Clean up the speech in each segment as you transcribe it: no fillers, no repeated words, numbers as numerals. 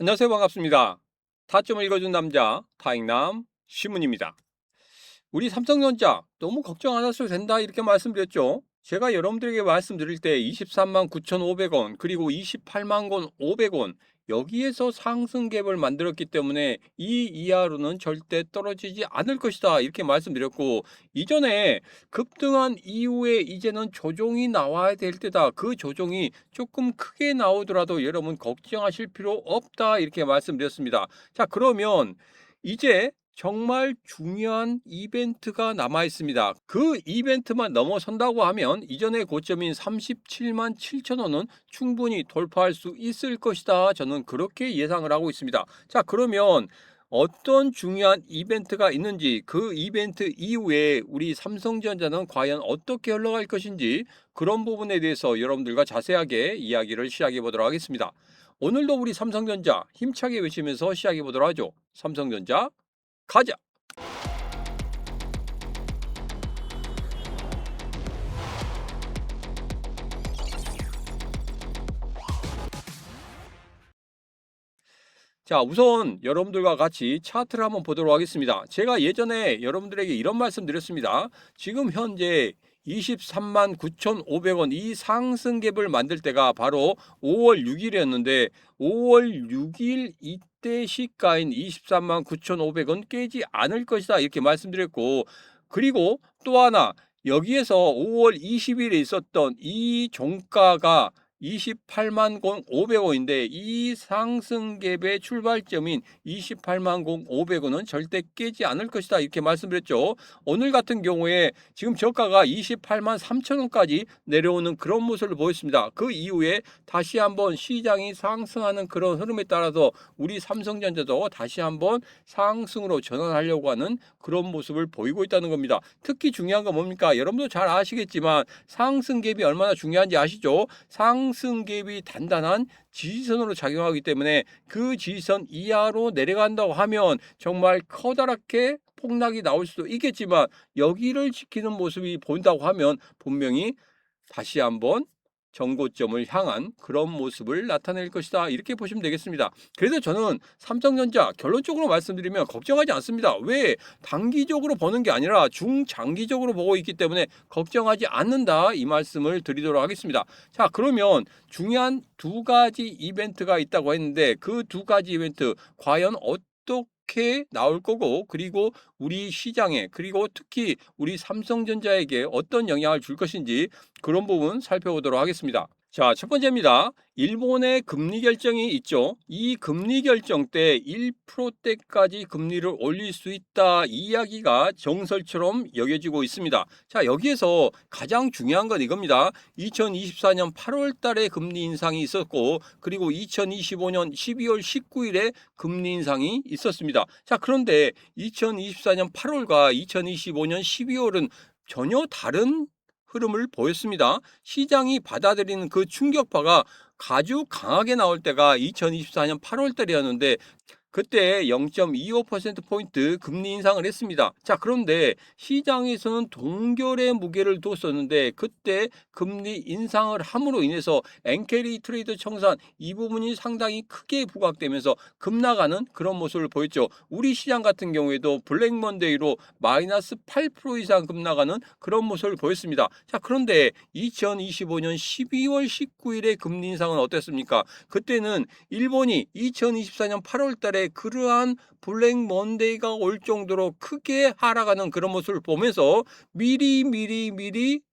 안녕하세요. 반갑습니다. 타점을 읽어준 남자 타익남 신문입니다. 우리 삼성전자 너무 걱정 안 하셔도 된다 이렇게 말씀드렸죠. 제가 여러분들에게 말씀드릴 때 23만 9,500원 그리고 28만 원 500원 여기에서 상승 갭을 만들었기 때문에 이 이하로는 절대 떨어지지 않을 것이다 이렇게 말씀드렸고, 이전에 급등한 이후에 이제는 조정이 나와야 될 때다, 그 조정이 조금 크게 나오더라도 여러분 걱정하실 필요 없다 이렇게 말씀드렸습니다. 자, 그러면 이제 정말 중요한 이벤트가 남아 있습니다. 그 이벤트만 넘어선다고 하면 이전의 고점인 37만 7천 원은 충분히 돌파할 수 있을 것이다. 저는 그렇게 예상을 하고 있습니다. 자, 그러면 어떤 중요한 이벤트가 있는지, 그 이벤트 이후에 우리 삼성전자는 과연 어떻게 흘러갈 것인지, 그런 부분에 대해서 여러분들과 자세하게 이야기를 시작해 보도록 하겠습니다. 오늘도 우리 삼성전자 힘차게 외치면서 시작해 보도록 하죠. 삼성전자 가자. 자, 우선 여러분들과 같이 차트를 한번 보도록 하겠습니다. 제가 예전에 여러분들에게 이런 말씀 드렸습니다. 지금 현재 23만 9,500원 이 상승 갭을 만들 때가 바로 5월 6일이었는데 5월 6일 이때 시가인 23만 9,500원 깨지 않을 것이다 이렇게 말씀드렸고, 그리고 또 하나, 여기에서 5월 20일에 있었던 이 종가가 28만 500원인데 이 상승 갭의 출발점인 28만 500원은 절대 깨지 않을 것이다 이렇게 말씀드렸죠. 오늘 같은 경우에 지금 저가가 28만 3천 원까지 내려오는 그런 모습을 보였습니다. 그 이후에 다시 한번 시장이 상승하는 그런 흐름에 따라서 우리 삼성전자도 다시 한번 상승으로 전환하려고 하는 그런 모습을 보이고 있다는 겁니다. 특히 중요한 건 뭡니까? 여러분도 잘 아시겠지만 상승 갭이 얼마나 중요한지 아시죠? 상승 갭이 단단한 지지선으로 작용하기 때문에 그 지지선 이하로 내려간다고 하면 정말 커다랗게 폭락이 나올 수도 있겠지만, 여기를 지키는 모습이 보인다고 하면 분명히 다시 한번 정고점을 향한 그런 모습을 나타낼 것이다 이렇게 보시면 되겠습니다. 그래서 저는 삼성전자 결론적으로 말씀드리면 걱정하지 않습니다. 왜? 단기적으로 보는 게 아니라 중장기적으로 보고 있기 때문에 걱정하지 않는다 이 말씀을 드리도록 하겠습니다. 자, 그러면 중요한 두 가지 이벤트가 있다고 했는데 그 두 가지 이벤트 과연 어떻게 나올 거고, 그리고 우리 시장에, 그리고 특히 우리 삼성전자에게 어떤 영향을 줄 것인지 그런 부분 살펴보도록 하겠습니다. 자, 첫 번째입니다. 일본의 금리 결정이 있죠. 이 금리 결정 때 1%대까지 금리를 올릴 수 있다, 이 이야기가 정설처럼 여겨지고 있습니다. 자, 여기에서 가장 중요한 건 이겁니다. 2024년 8월 달에 금리 인상이 있었고, 그리고 2025년 12월 19일에 금리 인상이 있었습니다. 자, 그런데 2024년 8월과 2025년 12월은 전혀 다른 흐름을 보였습니다. 시장이 받아들이는 그 충격파가 아주 강하게 나올 때가 2024년 8월 달이었는데 그때 0.25%포인트 금리 인상을 했습니다. 자, 그런데 시장에서는 동결의 무게를 뒀었는데 그때 금리 인상을 함으로 인해서 엔캐리 트레이드 청산 이 부분이 상당히 크게 부각되면서 급락하는 그런 모습을 보였죠. 우리 시장 같은 경우에도 블랙 먼데이로 마이너스 8% 이상 급락하는 그런 모습을 보였습니다. 자, 그런데 2025년 12월 19일의 금리 인상은 어땠습니까? 그때는 일본이 2024년 8월 달에 그러한 블랙 먼데이가 올 정도로 크게 하락하는 그런 모습을 보면서 미리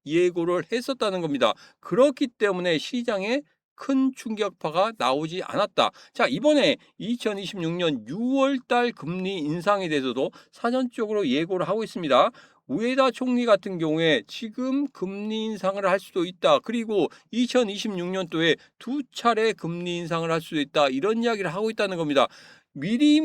예고를 했었다는 겁니다. 그렇기 때문에 시장에 큰 충격파가 나오지 않았다. 자, 이번에 2026년 6월 달 금리 인상에 대해서도 사전적으로 예고를 하고 있습니다. 우에다 총리 같은 경우에 지금 금리 인상을 할 수도 있다. 그리고 2026년도에 두 차례 금리 인상을 할 수도 있다. 이런 이야기를 하고 있다는 겁니다. 미리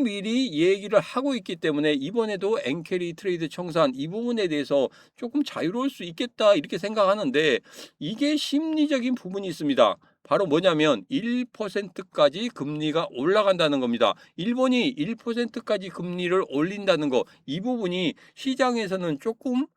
얘기를 하고 있기 때문에 이번에도 엔캐리 트레이드 청산 이 부분에 대해서 조금 자유로울 수 있겠다 이렇게 생각하는데, 이게 심리적인 부분이 있습니다. 바로 뭐냐면 1%까지 금리가 올라간다는 겁니다. 일본이 1%까지 금리를 올린다는 거, 이 부분이 시장에서는 조금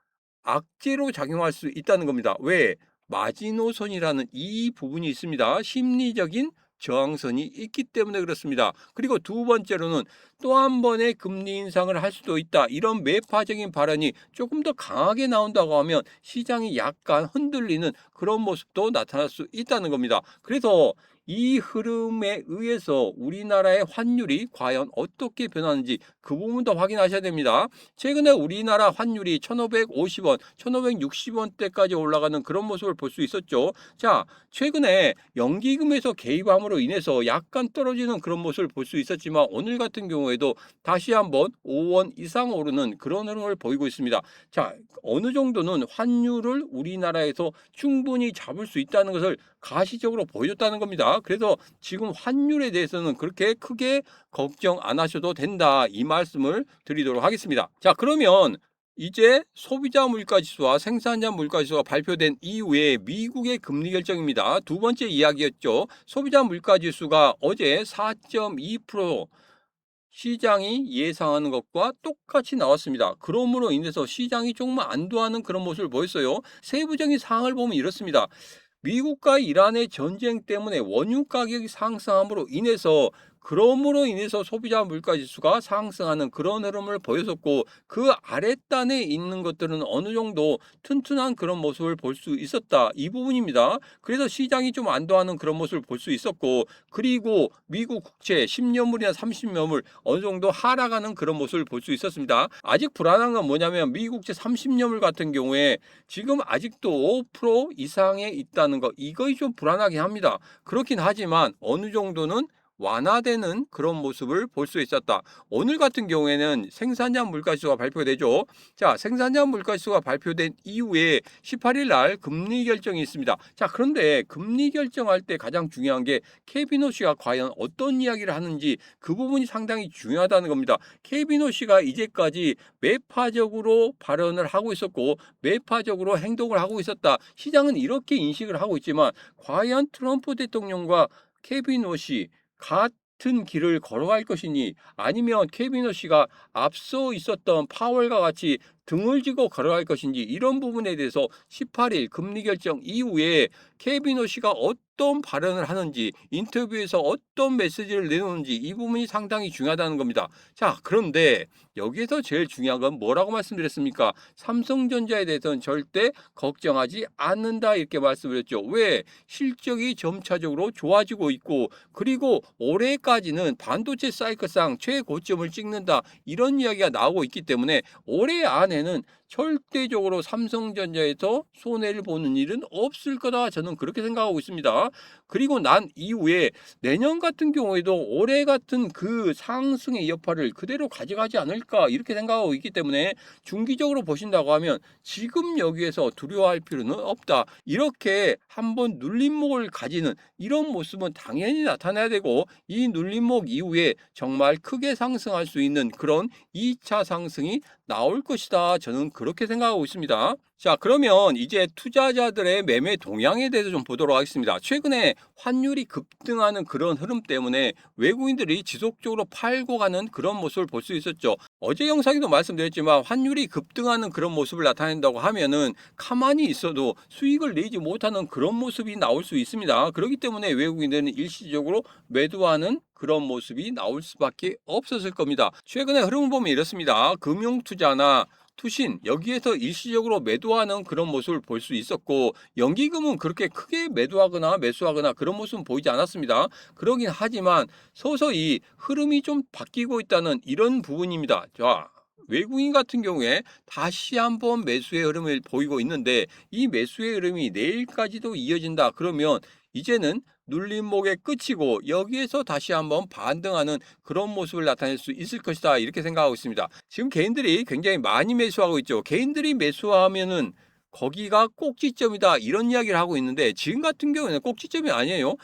악재로 작용할 수 있다는 겁니다. 왜? 마지노선이라는 이 부분이 있습니다. 심리적인 저항선이 있기 때문에 그렇습니다. 그리고 두 번째로는 또 한 번의 금리 인상을 할 수도 있다. 이런 매파적인 발언이 조금 더 강하게 나온다고 하면 시장이 약간 흔들리는 그런 모습도 나타날 수 있다는 겁니다. 그래서 이 흐름에 의해서 우리나라의 환율이 과연 어떻게 변하는지 그 부분도 확인하셔야 됩니다. 최근에 우리나라 환율이 1,550원, 1,560원대까지 올라가는 그런 모습을 볼 수 있었죠. 자, 최근에 연기금에서 개입함으로 인해서 약간 떨어지는 그런 모습을 볼 수 있었지만 오늘 같은 경우에도 다시 한번 5원 이상 오르는 그런 흐름을 보이고 있습니다. 자, 어느 정도는 환율을 우리나라에서 충분히 잡을 수 있다는 것을 가시적으로 보여줬다는 겁니다. 그래서 지금 환율에 대해서는 그렇게 크게 걱정 안 하셔도 된다. 이 말씀을 드리도록 하겠습니다. 자, 그러면 이제 소비자 물가지수와 생산자 물가지수가 발표된 이후에 미국의 금리 결정입니다. 두 번째 이야기였죠. 소비자 물가지수가 어제 4.2% 시장이 예상하는 것과 똑같이 나왔습니다. 그러므로 인해서 시장이 조금 안도하는 그런 모습을 보였어요. 세부적인 사항을 보면 이렇습니다. 미국과 이란의 전쟁 때문에 원유 가격이 상승함으로 인해서 그럼으로 인해서 소비자 물가 지수가 상승하는 그런 흐름을 보였었고 그 아랫단에 있는 것들은 어느 정도 튼튼한 그런 모습을 볼 수 있었다. 이 부분입니다. 그래서 시장이 좀 안도하는 그런 모습을 볼 수 있었고 그리고 미국 국채 10년물이나 30년물 어느 정도 하락하는 그런 모습을 볼 수 있었습니다. 아직 불안한 건 뭐냐면 미국채 30년물 같은 경우에 지금 아직도 5% 이상에 있다는 거 이것이 좀 불안하긴 합니다. 그렇긴 하지만 어느 정도는 완화되는 그런 모습을 볼 수 있었다. 오늘 같은 경우에는 생산자 물가지수가 발표되죠. 자, 생산자 물가지수가 발표된 이후에 18일 날 금리 결정이 있습니다. 자, 그런데 금리 결정할 때 가장 중요한 게 케빈 씨가 과연 어떤 이야기를 하는지 그 부분이 상당히 중요하다는 겁니다. 케빈 씨가 이제까지 매파적으로 발언을 하고 있었고 매파적으로 행동을 하고 있었다. 시장은 이렇게 인식을 하고 있지만 과연 트럼프 대통령과 케빈 씨 같은 길을 걸어갈 것이니 아니면 케빈 씨가 앞서 있었던 파월과 같이 등을 지고 걸어갈 것인지 이런 부분에 대해서 18일 금리 결정 이후에 케빈 씨가 어떤 발언을 하는지 인터뷰에서 어떤 메시지를 내놓는지 이 부분이 상당히 중요하다는 겁니다. 자, 그런데 여기에서 제일 중요한 건 뭐라고 말씀드렸습니까? 삼성전자에 대해서는 절대 걱정하지 않는다 이렇게 말씀드렸죠. 왜? 실적이 점차적으로 좋아지고 있고 그리고 올해까지는 반도체 사이클상 최고점을 찍는다 이런 이야기가 나오고 있기 때문에 올해 안에는 절대적으로 삼성전자에서 손해를 보는 일은 없을 거다 저는 그렇게 생각하고 있습니다. 그리고 난 이후에 내년 같은 경우에도 올해 같은 그 상승의 여파를 그대로 가져가지 않을까 이렇게 생각하고 있기 때문에 중기적으로 보신다고 하면 지금 여기에서 두려워할 필요는 없다. 이렇게 한번 눌림목을 가지는 이런 모습은 당연히 나타나야 되고 이 눌림목 이후에 정말 크게 상승할 수 있는 그런 2차 상승이 나올 것이다. 저는 그렇게 생각하고 있습니다. 자, 그러면 이제 투자자들의 매매 동향에 대해서 좀 보도록 하겠습니다. 최근에 환율이 급등하는 그런 흐름 때문에 외국인들이 지속적으로 팔고 가는 그런 모습을 볼 수 있었죠. 어제 영상에도 말씀드렸지만 환율이 급등하는 그런 모습을 나타낸다고 하면은 가만히 있어도 수익을 내지 못하는 그런 모습이 나올 수 있습니다. 그렇기 때문에 외국인들은 일시적으로 매도하는 그런 모습이 나올 수밖에 없었을 겁니다. 최근에 흐름을 보면 이렇습니다. 금융투자나 투신 여기에서 일시적으로 매도하는 그런 모습을 볼 수 있었고 연기금은 그렇게 크게 매도하거나 매수하거나 그런 모습은 보이지 않았습니다. 그러긴 하지만 서서히 흐름이 좀 바뀌고 있다는 이런 부분입니다. 자, 외국인 같은 경우에 다시 한번 매수의 흐름을 보이고 있는데 이 매수의 흐름이 내일까지도 이어진다. 그러면 이제는 눌림목의 끝이고 여기에서 다시 한번 반등하는 그런 모습을 나타낼 수 있을 것이다 이렇게 생각하고 있습니다. 지금 개인들이 굉장히 많이 매수하고 있죠. 개인들이 매수하면은 거기가 꼭지점이다 이런 이야기를 하고 있는데 지금 같은 경우에는 꼭지점이 아니에요.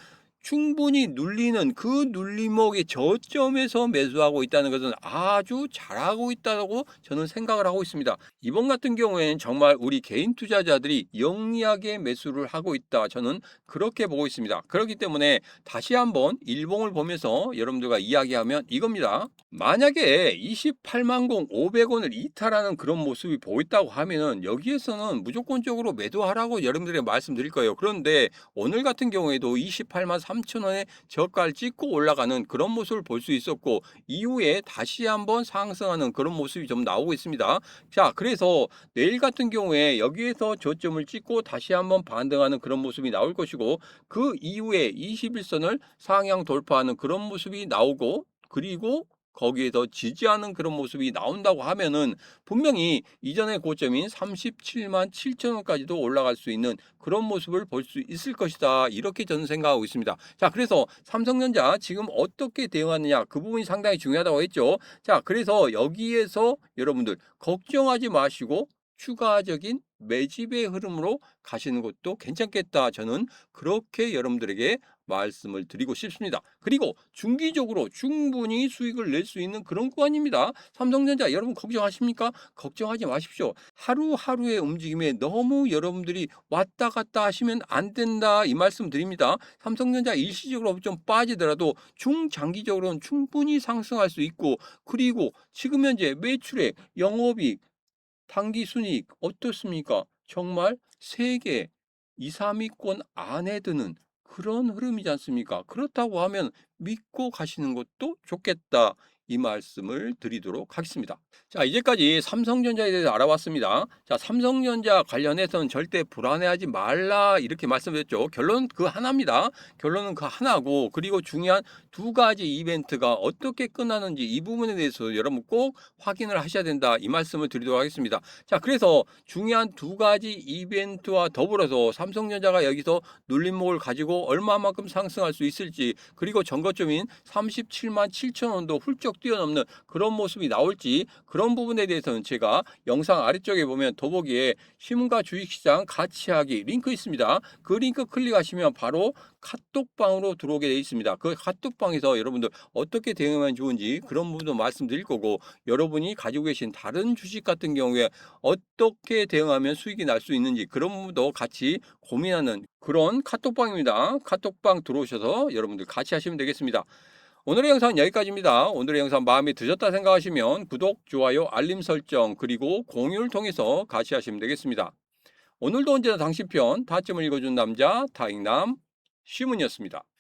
충분히 눌리는 그 눌림목의 저점에서 매수하고 있다는 것은 아주 잘하고 있다고 저는 생각을 하고 있습니다. 이번 같은 경우에는 정말 우리 개인 투자자들이 영리하게 매수를 하고 있다. 저는 그렇게 보고 있습니다. 그렇기 때문에 다시 한번 일봉을 보면서 여러분들과 이야기하면 이겁니다. 만약에 28만 500원을 이탈하는 그런 모습이 보였다고 하면은 여기에서는 무조건적으로 매도하라고 여러분들에게 말씀드릴 거예요. 그런데 오늘 같은 경우에도 28만 3,000원의 저가를 찍고 올라가는 그런 모습을 볼 수 있었고, 이후에 다시 한번 상승하는 그런 모습이 좀 나오고 있습니다. 자, 그래서 내일 같은 경우에 여기에서 저점을 찍고 다시 한번 반등하는 그런 모습이 나올 것이고, 그 이후에 21선을 상향 돌파하는 그런 모습이 나오고, 그리고 거기에서 지지하는 그런 모습이 나온다고 하면은 분명히 이전의 고점인 37만 7천 원까지도 올라갈 수 있는 그런 모습을 볼 수 있을 것이다. 이렇게 저는 생각하고 있습니다. 자, 그래서 삼성전자 지금 어떻게 대응하느냐, 그 부분이 상당히 중요하다고 했죠. 자, 그래서 여기에서 여러분들 걱정하지 마시고 추가적인 매집의 흐름으로 가시는 것도 괜찮겠다. 저는 그렇게 여러분들에게 말씀을 드리고 싶습니다. 그리고 중기적으로 충분히 수익을 낼 수 있는 그런 구간입니다. 삼성전자 여러분 걱정하십니까? 걱정하지 마십시오. 하루하루의 움직임에 너무 여러분들이 왔다 갔다 하시면 안 된다, 이 말씀 드립니다. 삼성전자 일시적으로 좀 빠지더라도 중장기적으로는 충분히 상승할 수 있고, 그리고 지금 현재 매출액, 영업이익, 당기순이익 어떻습니까? 정말 세계 2, 3위권 안에 드는 그런 흐름이지 않습니까? 그렇다고 하면 믿고 가시는 것도 좋겠다. 이 말씀을 드리도록 하겠습니다. 자, 이제까지 삼성전자에 대해서 알아봤습니다. 자, 삼성전자 관련해서는 절대 불안해하지 말라, 이렇게 말씀드렸죠. 결론은 그 하나입니다. 결론은 그 하나고, 그리고 중요한 두 가지 이벤트가 어떻게 끝나는지 이 부분에 대해서 여러분 꼭 확인을 하셔야 된다, 이 말씀을 드리도록 하겠습니다. 자, 그래서 중요한 두 가지 이벤트와 더불어서 삼성전자가 여기서 눌림목을 가지고 얼마만큼 상승할 수 있을지, 그리고 전거점인 37만 7천 원도 훌쩍 뛰어넘는 그런 모습이 나올지, 그런 부분에 대해서는 제가 영상 아래쪽에 보면 더보기에 신문과 주식시장 같이 하기 링크 있습니다. 그 링크 클릭하시면 바로 카톡방으로 들어오게 되어 있습니다. 그 카톡방에서 여러분들 어떻게 대응하면 좋은지 그런 부분도 말씀드릴 거고, 여러분이 가지고 계신 다른 주식 같은 경우에 어떻게 대응하면 수익이 날 수 있는지 그런 부분도 같이 고민하는 그런 카톡방입니다. 카톡방 들어오셔서 여러분들 같이 하시면 되겠습니다. 오늘의 영상은 여기까지입니다. 오늘의 영상 마음에 드셨다 생각하시면 구독, 좋아요, 알림 설정, 그리고 공유를 통해서 같이 하시면 되겠습니다. 오늘도 언제나 당신 편, 타점을 읽어준 남자 타익남 시문이었습니다.